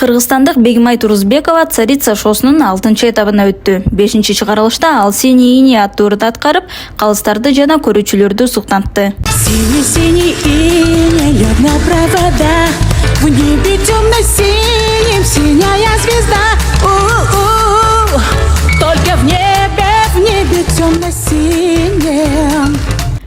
Кыргызстандык Бегимай Турузбекова Царица шоусунун 6-чы этабына өттү. 5-чи чыгарылышта ал «Синий иней» аттуу ырды аткарып, калыстарды жана көрүүчүлөрдү суктантты. Синий-синий иней лёг на провода, в небе темно-синим синяя звезда. У-у-у, только в небе темно-синим.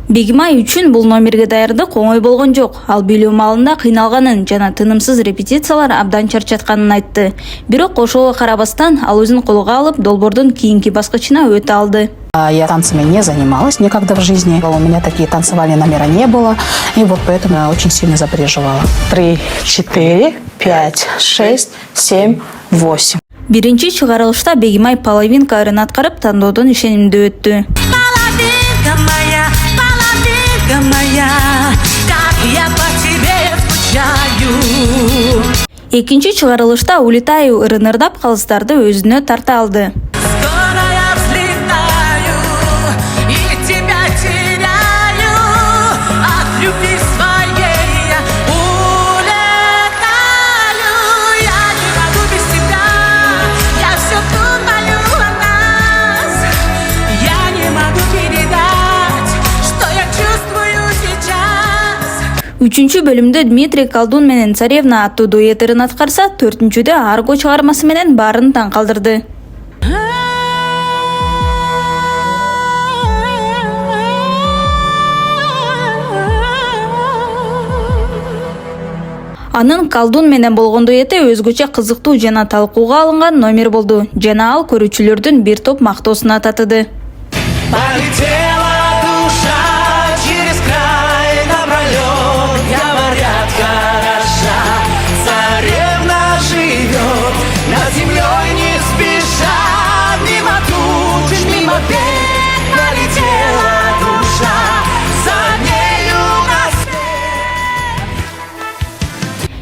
Бегимай үчүн бул номерге даярдык оңой болгон жок. Ал билүү маалында кыйналганын жана тынымсыз репетициялар абдан чарчатканын айтты. Бирок ошого карабастан ал өзүн колго алып, долбоордун кийинки баскычына өтө алды. Я танцами не занималась никогда в жизни. У меня такие танцевальные номера не было. И вот поэтому я очень сильно запереживала. 3, 4, 5, 6, 7, 8. Биринчи чыгарылышта Бегимай половинка ырын аткарып, тандоодон ишенимдүү өттү. Моя, как я по тебе скучаю. Экинчи чыгарылышта Улетаю ырын ырдап калыстарды өзүнө тарта алды. Скоро я взлетаю и тебя теряю, от любви своей я улетаю. Я не могу без тебя, я все думаю о нас. Я не могу передать, что я чувствую. Үчүнчү бөлүмдө Дмитрий Колдун менен Царевна аттуу дуэт ырын аткарса, 4-чүдө Арго чыгармасы менен баарын таң калдырды. Анын Колдун менен болгон дуэти өзгөчө кызыктуу жана талкууга алынган номер болду. Жана ал көрүүчүлөрдүн бир топ мактоосуна татыды.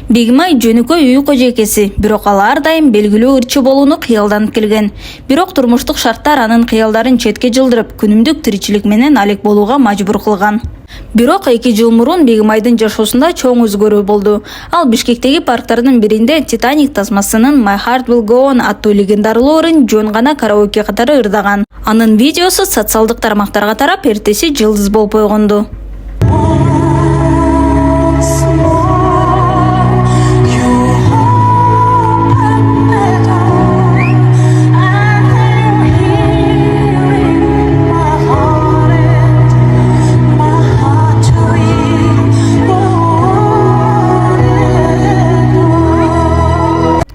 Бегимай жөнөкөй үй кожойкеси, бирок ал ар дайым белгилүү ырчы болууну кыялданып келген. Бирок турмуштук шарттар анын кыялдарын четке жылдырып, күнүмдүк тиричилик менен алек болууга мажбур кылган. Бирок 2 жыл мурун Бегимайдын жашоосунда чоң өзгөрүү болду. Ал Бишкектеги парктардын биринде Титаник тасмасынын My Heart Will Go On аттуу легендарылуу ырын жөн гана караоке катары ырдаган. Анын видеосу социалдык тармактарга тарап, эртеси жылдыз болуп койгонду.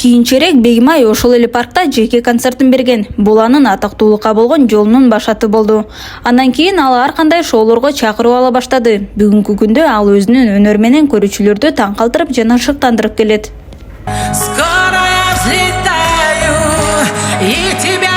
Кийинчерээк Бегимай ошол эле паркта жеке концертин берген. Бул анын атактуулукка болгон жолунун башаты болду. Андан кийин ал ар кандай шоулорго чакырып ала баштады. Бүгүнкү күндө ал өзүнүн өнөр менен көрүүчүлөрдү таң калтырып жана шыктандырып келет. Скоро я взлетаю и тебя